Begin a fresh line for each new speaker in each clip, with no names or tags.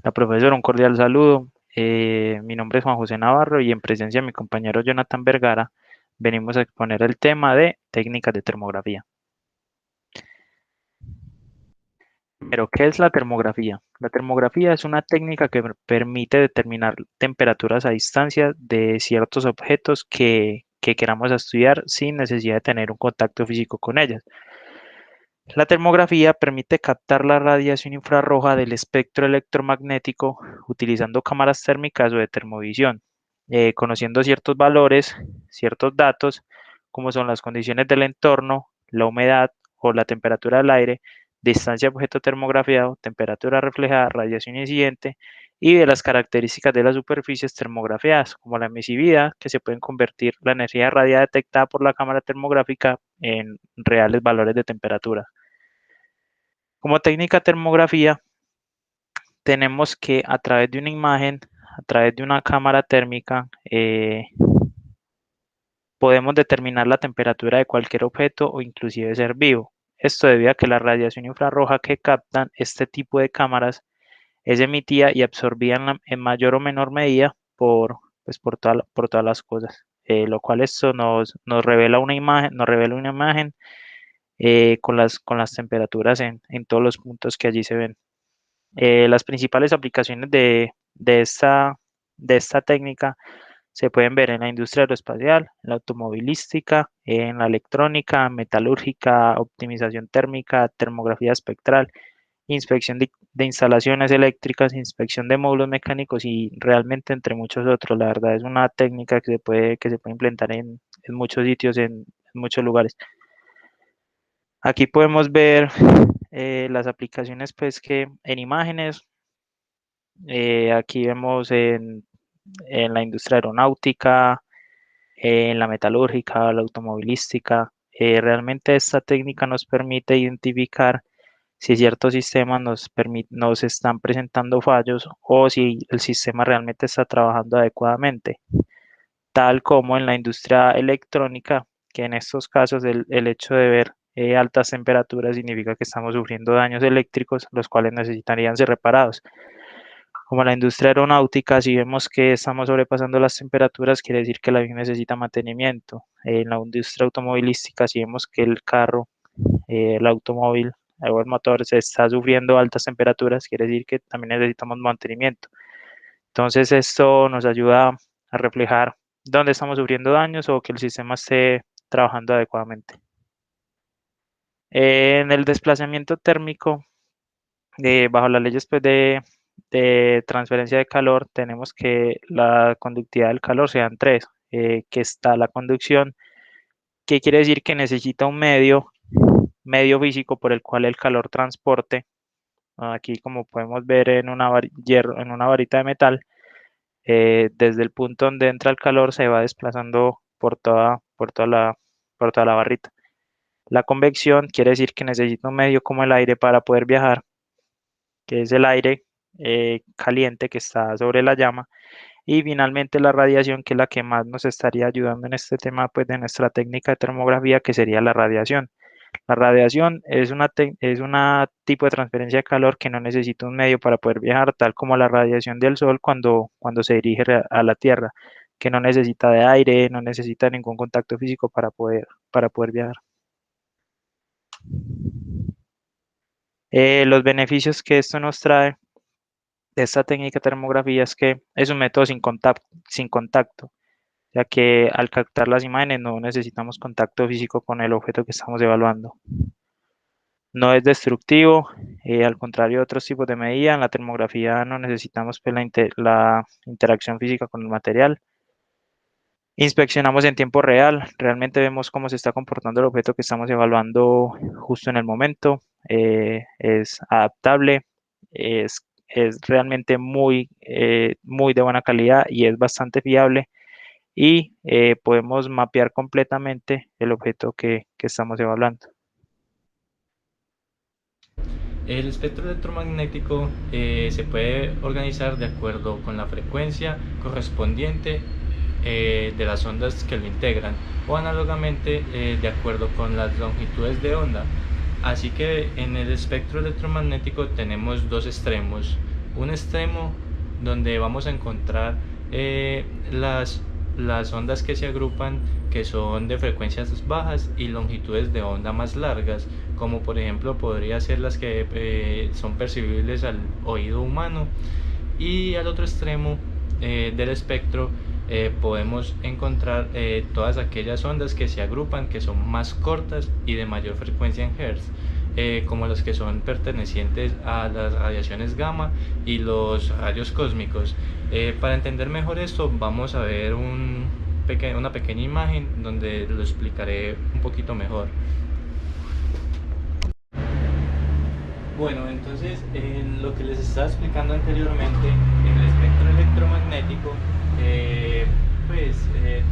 La profesora, un cordial saludo. Mi nombre es Juan José Navarro y en presencia de mi compañero Jonathan Vergara venimos a exponer el tema de técnicas de termografía. Pero, ¿qué es la termografía? La termografía es una técnica que permite determinar temperaturas a distancia de ciertos objetos que queramos estudiar sin necesidad de tener un contacto físico con ellas. La termografía permite captar la radiación infrarroja del espectro electromagnético utilizando cámaras térmicas o de termovisión, conociendo ciertos valores, ciertos datos, como son las condiciones del entorno, la humedad o la temperatura del aire, distancia de objeto termografiado, temperatura reflejada, radiación incidente y de las características de las superficies termografiadas, como la emisividad, que se pueden convertir la energía radiada detectada por la cámara termográfica en reales valores de temperatura. Como técnica termografía, tenemos que a través de una imagen, a través de una cámara térmica, podemos determinar la temperatura de cualquier objeto o inclusive ser vivo. Esto debido a que la radiación infrarroja que captan este tipo de cámaras es emitida y absorbida en mayor o menor medida por todas las cosas. Lo cual esto nos revela una imagen con las temperaturas en todos los puntos que allí se ven. Las principales aplicaciones de esta técnica se pueden ver en la industria aeroespacial, en la automovilística, en la electrónica, metalúrgica, optimización térmica, termografía espectral, inspección de instalaciones eléctricas, inspección de módulos mecánicos y realmente entre muchos otros. La verdad es una técnica que se puede implementar en muchos sitios, en muchos lugares. Aquí podemos ver las aplicaciones pues que en imágenes. Aquí vemos en la industria aeronáutica, en la metalúrgica, la automovilística. Realmente esta técnica nos permite identificar si ciertos sistemas nos están presentando fallos o si el sistema realmente está trabajando adecuadamente, tal como en la industria electrónica, que en estos casos el hecho de ver altas temperaturas significa que estamos sufriendo daños eléctricos, los cuales necesitarían ser reparados. Como la industria aeronáutica, si vemos que estamos sobrepasando las temperaturas, quiere decir que el avión necesita mantenimiento. En la industria automovilística, si vemos que el carro, el automóvil o el motor se está sufriendo altas temperaturas, quiere decir que también necesitamos mantenimiento. Entonces, esto nos ayuda a reflejar dónde estamos sufriendo daños o que el sistema esté trabajando adecuadamente. En el desplazamiento térmico, bajo las leyes pues, de transferencia de calor, tenemos que la conductividad del calor sean tres, que está la conducción, que quiere decir que necesita un medio físico por el cual el calor transporte. Aquí, como podemos ver en una varita de metal, desde el punto donde entra el calor se va desplazando por toda la barrita. La convección quiere decir que necesita un medio como el aire para poder viajar, que es el aire caliente que está sobre la llama. Y finalmente la radiación, que es la que más nos estaría ayudando en este tema pues, de nuestra técnica de termografía, que sería la radiación. La radiación es una tipo de transferencia de calor que no necesita un medio para poder viajar, tal como la radiación del Sol cuando se dirige a la Tierra, que no necesita de aire, no necesita ningún contacto físico para poder viajar. Los beneficios que esto nos trae de esta técnica de termografía es que es un método sin contacto, ya que al captar las imágenes no necesitamos contacto físico con el objeto que estamos evaluando. No es destructivo, al contrario de otros tipos de medida, en la termografía no necesitamos pues, la interacción física con el material. Inspeccionamos en tiempo real, realmente vemos cómo se está comportando el objeto que estamos evaluando justo en el momento. Es adaptable, es realmente muy de buena calidad y es bastante fiable y podemos mapear completamente el objeto que estamos evaluando.
El espectro electromagnético se puede organizar de acuerdo con la frecuencia correspondiente de las ondas que lo integran o análogamente de acuerdo con las longitudes de onda. Así que en el espectro electromagnético tenemos dos extremos un extremo donde vamos a encontrar las ondas que se agrupan, que son de frecuencias bajas y longitudes de onda más largas, como por ejemplo podría ser las que son percibibles al oído humano. Y al otro extremo del espectro podemos encontrar todas aquellas ondas que se agrupan, que son más cortas y de mayor frecuencia en Hertz, como las que son pertenecientes a las radiaciones gamma y los rayos cósmicos. Para entender mejor esto, vamos a ver una pequeña imagen donde lo explicaré un poquito mejor. Bueno, entonces en lo que les estaba explicando anteriormente, en el espectro electromagnético,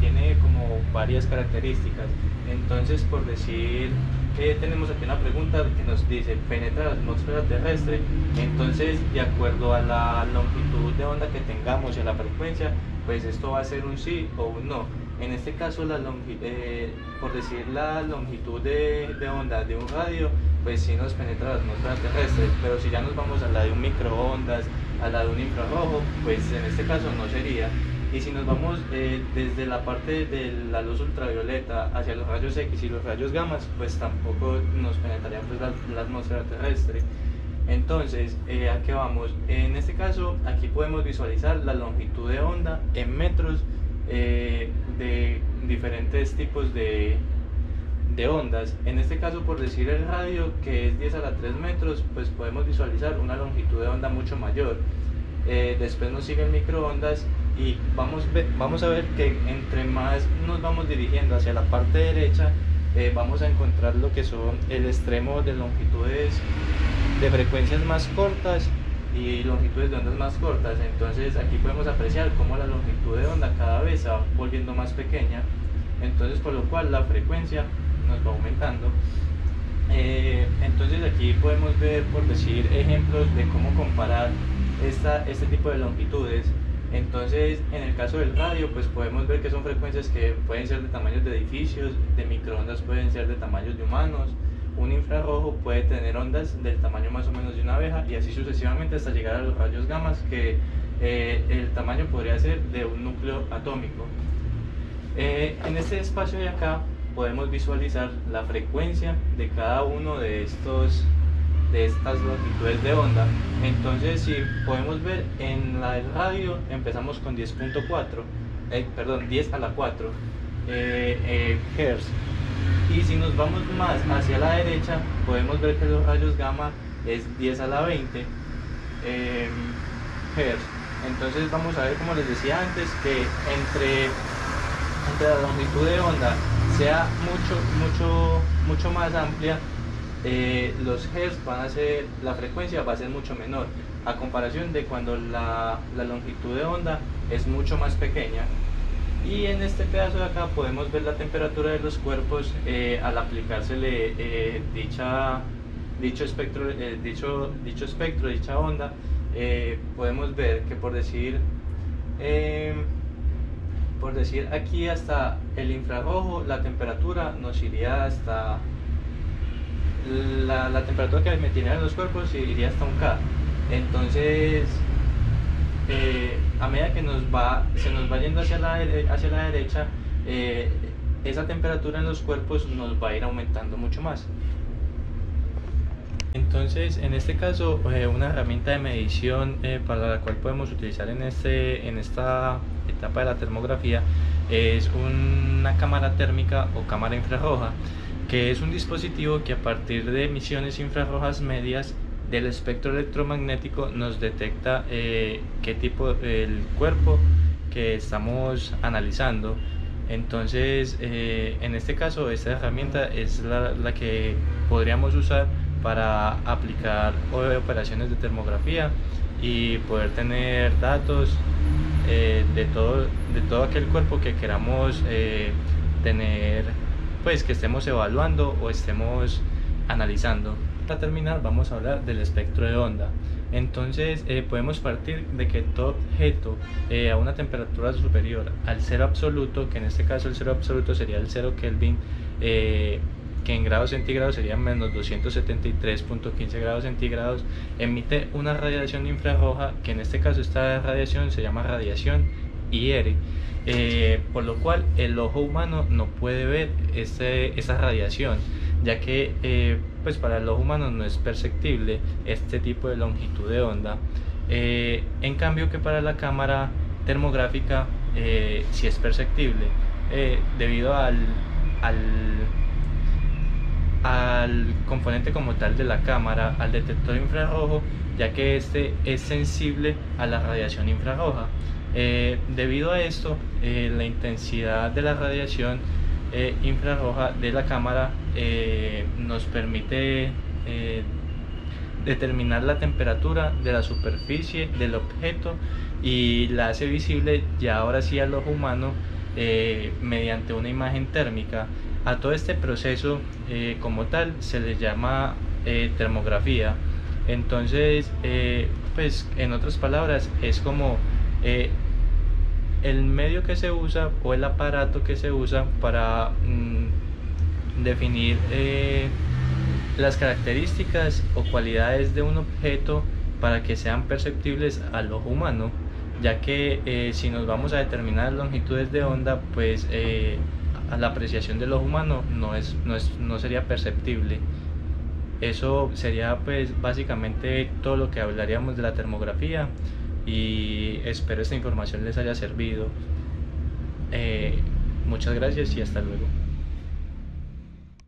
tiene como varias características. Entonces, por decir, tenemos aquí una pregunta que nos dice, ¿penetra la atmósfera terrestre? Entonces, de acuerdo a la longitud de onda que tengamos y a la frecuencia, pues esto va a ser un sí o un no. En este caso, por decir la longitud de onda de un radio, pues sí nos penetra la atmósfera terrestre, pero si ya nos vamos a la de un microondas, a la de un infrarrojo, pues en este caso no sería. Y si nos vamos desde la parte de la luz ultravioleta hacia los rayos X y los rayos gamma, pues tampoco nos penetraría pues la atmósfera terrestre. Entonces, ¿a qué vamos? En este caso, aquí podemos visualizar la longitud de onda en metros de diferentes tipos de ondas. En este caso, por decir el radio, que es 10 a la 3 metros, pues podemos visualizar una longitud de onda mucho mayor. Después nos sigue el microondas y vamos a ver que entre más nos vamos dirigiendo hacia la parte derecha, vamos a encontrar lo que son el extremo de longitudes de frecuencias más cortas y longitudes de ondas más cortas. Entonces aquí podemos apreciar cómo la longitud de onda cada vez se va volviendo más pequeña, entonces por lo cual la frecuencia nos va aumentando. Entonces aquí podemos ver, por decir, ejemplos de cómo comparar este tipo de longitudes. Entonces, en el caso del radio, pues podemos ver que son frecuencias que pueden ser de tamaños de edificios, de microondas pueden ser de tamaños de humanos, un infrarrojo puede tener ondas del tamaño más o menos de una abeja y así sucesivamente hasta llegar a los rayos gamma, que el tamaño podría ser de un núcleo atómico. En este espacio de acá podemos visualizar la frecuencia de cada uno de estas longitudes de onda. Entonces, si podemos ver en la del radio, empezamos con 10 a la 4 Hz. Y si nos vamos más hacia la derecha, podemos ver que los rayos gamma es 10 a la 20 Hz. Entonces vamos a ver, como les decía antes, que entre la longitud de onda sea mucho más amplia, los hertz la frecuencia va a ser mucho menor, a comparación de cuando la longitud de onda es mucho más pequeña. Y en este pedazo de acá podemos ver la temperatura de los cuerpos al aplicársele dicho espectro, dicha onda. Podemos ver que por decir aquí hasta el infrarrojo, la temperatura nos iría hasta la temperatura que me tienen los cuerpos iría hasta un K. Entonces, a medida que se nos va yendo hacia la derecha, esa temperatura en los cuerpos nos va a ir aumentando mucho más. Entonces, en este caso, una herramienta de medición para la cual podemos utilizar en esta etapa de la termografía es una cámara térmica o cámara infrarroja, que es un dispositivo que a partir de emisiones infrarrojas medias del espectro electromagnético nos detecta qué tipo el cuerpo que estamos analizando. Entonces, en este caso, esta herramienta es la que podríamos usar para aplicar operaciones de termografía y poder tener datos de todo aquel cuerpo que queramos tener, pues que estemos evaluando o estemos analizando. Para terminar, vamos a hablar del espectro de onda. Entonces, podemos partir de que todo objeto a una temperatura superior al cero absoluto, que en este caso el cero absoluto sería el 0 Kelvin, que en grados centígrados serían menos 273.15 grados centígrados, emite una radiación infrarroja, que en este caso esta radiación se llama radiación IR, por lo cual el ojo humano no puede ver esa radiación, ya que pues para el ojo humano no es perceptible este tipo de longitud de onda. En cambio que para la cámara termográfica sí es perceptible, debido al componente como tal de la cámara, al detector infrarrojo, ya que este es sensible a la radiación infrarroja. Debido a esto, la intensidad de la radiación infrarroja de la cámara nos permite determinar la temperatura de la superficie del objeto y la hace visible ya ahora sí al ojo humano mediante una imagen térmica. A todo este proceso como tal se le llama termografía. Entonces, pues en otras palabras, es como el medio que se usa o el aparato que se usa para definir las características o cualidades de un objeto para que sean perceptibles al ojo humano, ya que si nos vamos a determinar longitudes de onda, pues a la apreciación del ojo humano no sería perceptible. Eso sería pues básicamente todo lo que hablaríamos de la termografía, y espero esta información les haya servido. Muchas gracias y hasta luego.